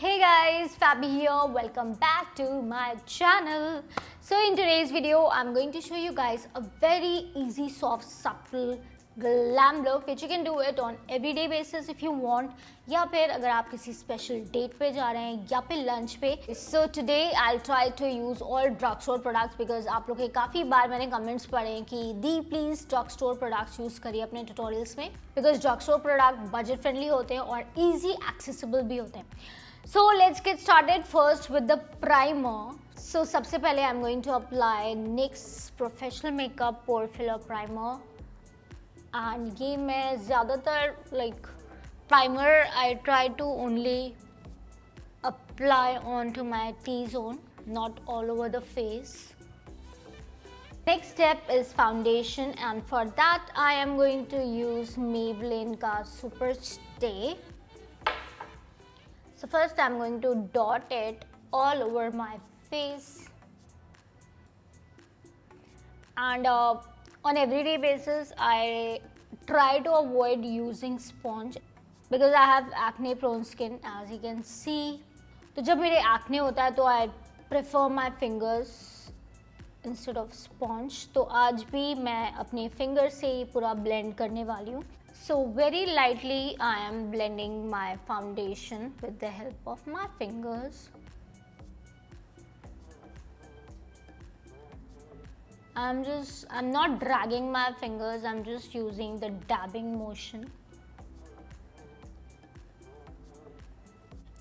Hey guys, Fabi here. Welcome back to my channel. So in today's video, I'm going to show you guys a very easy, soft, subtle glam look which you can do it on everyday basis if you want, या फिर अगर आप किसी special date पे जा रहे हैं या फिर lunch पे. So today I'll try to use all drugstore products because आप लोग के काफ़ी बार मैंने comments पढ़े हैं कि दी please drugstore products use करिए अपने tutorials में because drugstore product budget friendly होते हैं और easy accessible भी होते हैं. So let's get started first with the primer. So सबसे पहले I'm going to apply NYX Professional Makeup Pore Filler Primer. And ये मैं ज़्यादातर like primer I try to only apply onto my T-zone, not all over the face. Next step is foundation, and for that I am going to use Maybelline का Super Stay. So first I'm going to dot it all over my face, and on everyday basis I try to avoid using sponge because I have acne prone skin, as you can see. तो जब मेरे acne होता है तो I prefer my fingers instead of sponge. तो आज भी मैं अपने finger से ही पूरा blend करने वाली हूँ. So very lightly I am blending my foundation with the help of my fingers. I'm not dragging my fingers, I'm just using the dabbing motion.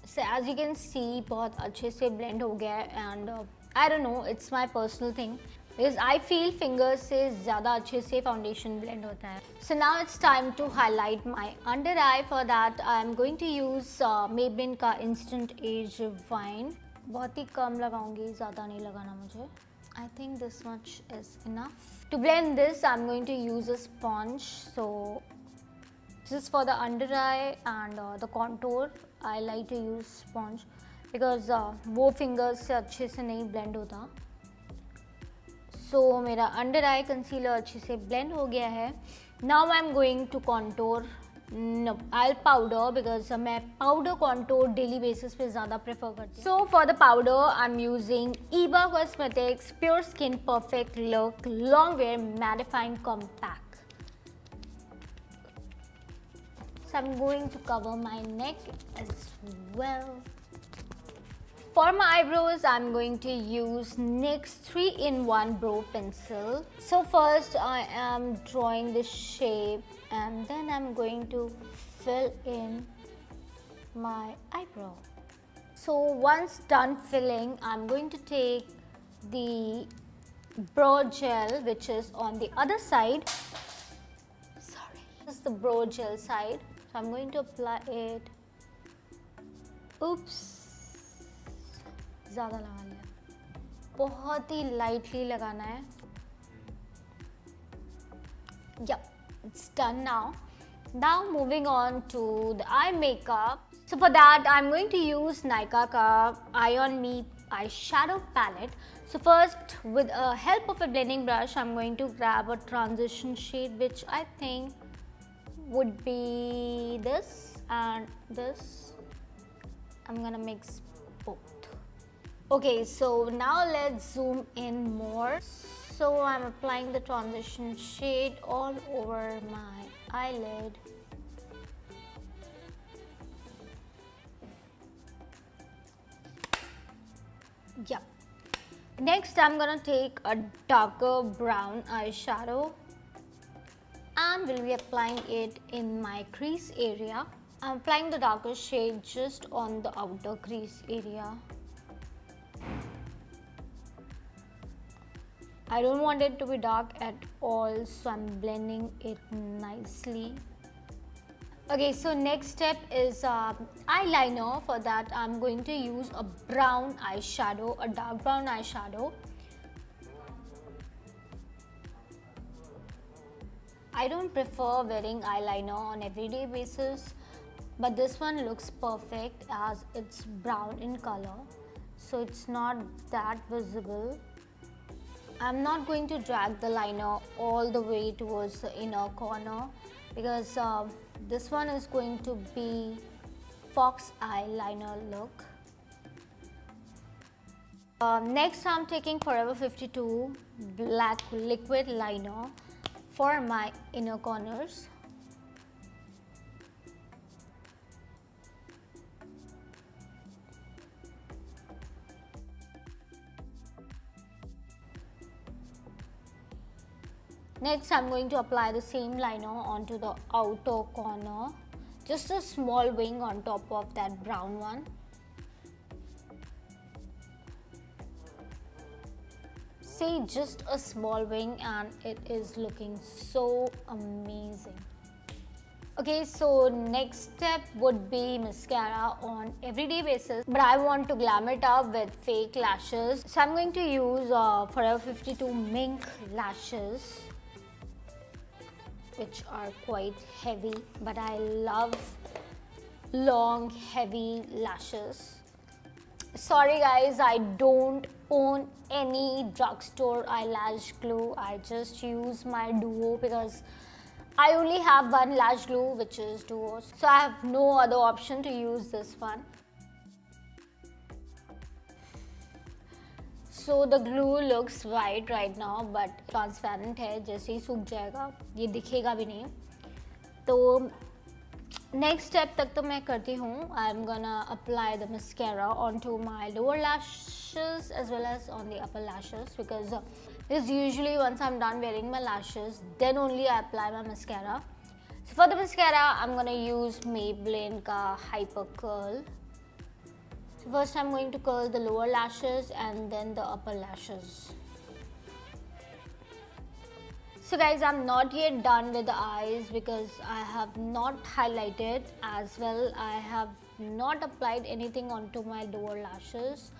So as you can see बहुत अच्छे से blend हो गया है, and I don't know, it's my personal thing because I feel fingers से ज़्यादा अच्छे से foundation blend होता है. So now it's time to highlight my under eye. For that I am going to use Maybelline का Instant Age Wine. बहुत ही कम लगाऊंगी, ज़्यादा नहीं लगाना मुझे. I think this much is enough. To blend this I'm going to use a sponge. So this is for the under eye and the contour. I like to use sponge because वो fingers से अच्छे से नहीं blend होता. So मेरा under eye concealer अच्छे से blend हो गया है. Now I'm going to contour. No, I'll powder because मैं powder contour daily basis पे ज़्यादा prefer करती हूँ. So for the powder I'm using Eva Cosmetics Pure Skin Perfect Look Long Wear Mattifying Compact. So I'm going to cover my neck as well. For my eyebrows, I'm going to use NYX 3-in-1 Brow Pencil. So first I am drawing the shape and then I'm going to fill in my eyebrow. So once done filling, I'm going to take the brow gel which is on the other side. Sorry, this is the brow gel side. So I'm going to apply it. Oops. ज़्यादा लगा लिया, बहुत ही lightly लगाना है. Yep, it's done now. Now moving on to the eye makeup. So for that I'm going to use Nykaa का Eye on Me eyeshadow palette. So first with the help of a blending brush I'm going to grab a transition shade which I think would be this and this. I'm gonna mix both. Okay, so now let's zoom in more. So I'm applying the transition shade all over my eyelid. Yep. Next I'm gonna take a darker brown eyeshadow and will be applying it in my crease area. I'm applying the darker shade just on the outer crease area. I don't want it to be dark at all, so I'm blending it nicely. Okay, so next step is eyeliner. For that I'm going to use a brown eyeshadow, a dark brown eyeshadow. I don't prefer wearing eyeliner on everyday basis, but this one looks perfect as it's brown in color, so it's not that visible. I'm not going to drag the liner all the way towards the inner corner because this one is going to be fox eyeliner look. Next I'm taking Forever 52 black liquid liner for my inner corners. Next I'm going to apply the same liner onto the outer corner, just a small wing on top of that brown one. See, just a small wing and it is looking so amazing. Okay, so next step would be mascara on everyday basis, but I want to glam it up with fake lashes. So I'm going to use Forever 52 mink lashes, which are quite heavy, but I love long heavy lashes. Sorry guys, I don't own any drugstore eyelash glue. I just use my Duo because I only have one lash glue, which is Duo, so I have no other option to use this one. So the glue looks white right now, but transparent है, जैसे ही सूख जाएगा ये दिखेगा भी नहीं. तो next step तक तो मैं करती हूँ. I'm gonna apply the mascara onto my lower lashes as well as on the upper lashes, because this usually once I'm done wearing my lashes, then only I apply my mascara. So for the mascara, I'm gonna use Maybelline का Hyper Curl. So first I'm going to curl the lower lashes and then the upper lashes. So guys, I'm not yet done with the eyes because I have not highlighted as well. I have not applied anything onto my lower lashes,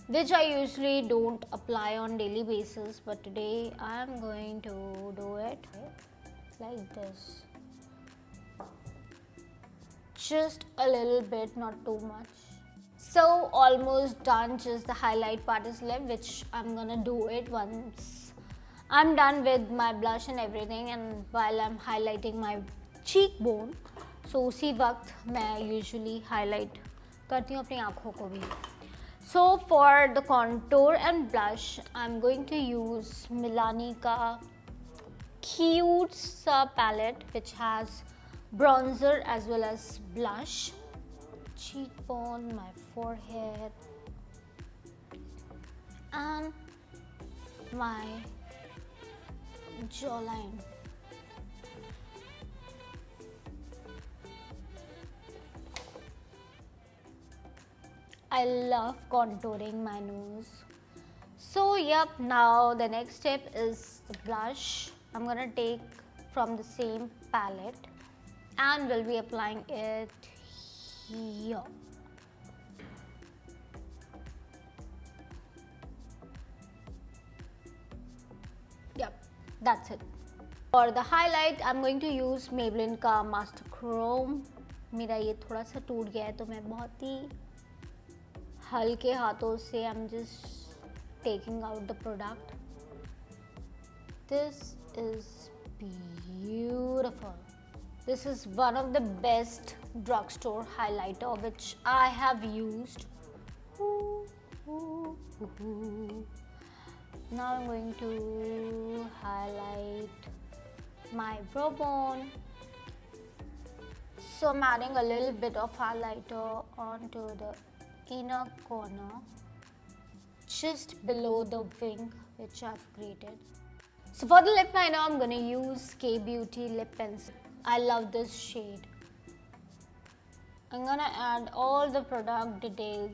which I usually don't apply on daily basis, but today I'm going to do it like this. Just a little bit, not too much. So almost done, just the highlight part is left, which I'm gonna do it once I'm done with my blush and everything, and while I'm highlighting my cheekbone, so उसी वक्त मैं usually highlight करती हूँ अपनी आँखों को भी. So for the contour and blush, I'm going to use Milani का cute सा palette which has bronzer as well as blush. Cheekbone, my forehead, and my jawline. I love contouring my nose. So yep, now the next step is the blush. I'm gonna take from the same palette and we'll be applying it here. Yep, that's it. For the highlight, I'm going to use Maybelline का Master Chrome. मेरा ये थोड़ा सा टूट गया है तो मैं बहुत ही हल्के हाथों से I'm just taking out the product. This is beautiful. This is one of the best drugstore highlighter which I have used. Now I'm going to highlight my brow bone. So I'm adding a little bit of highlighter onto the inner corner, just below the wing which I've created. So for the lip liner, I'm gonna use K Beauty lip pencil. I love this shade. I'm gonna add all the product details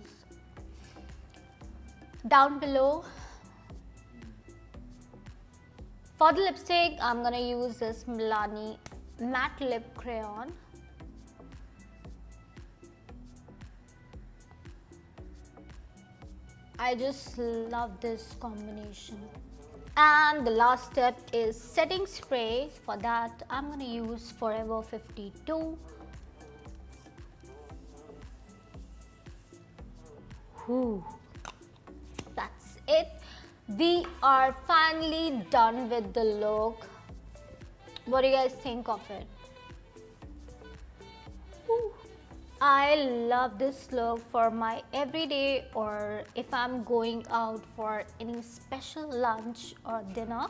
down below. For the lipstick, I'm gonna use this Milani matte lip crayon. I just love this combination. And the last step is setting spray. For that, I'm gonna use Forever 52. Whew. That's it. We are finally done with the look. What do you guys think of it? Whew. I love this look for my everyday, or if I'm going out for any special lunch or dinner,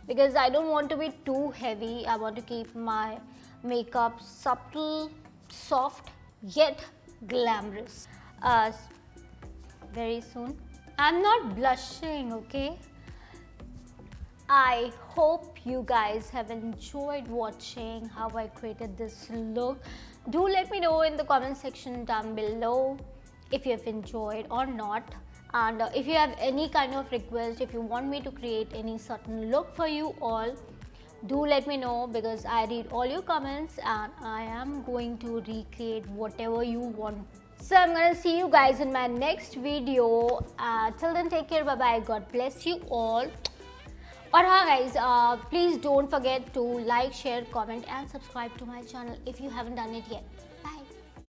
because I don't want to be too heavy. I want to keep my makeup subtle, soft, yet glamorous. Very soon. I'm not blushing, okay? I hope you guys have enjoyed watching how I created this look. Do let me know in the comment section down below if you have enjoyed or not. And if you have any kind of request, if you want me to create any certain look for you all, do let me know, because I read all your comments and I am going to recreate whatever you want. So I'm gonna see you guys in my next video. Till then, take care, bye bye, God bless you all. और हाँ guys, please don't forget to like, share, comment and subscribe to my channel if you haven't done it yet.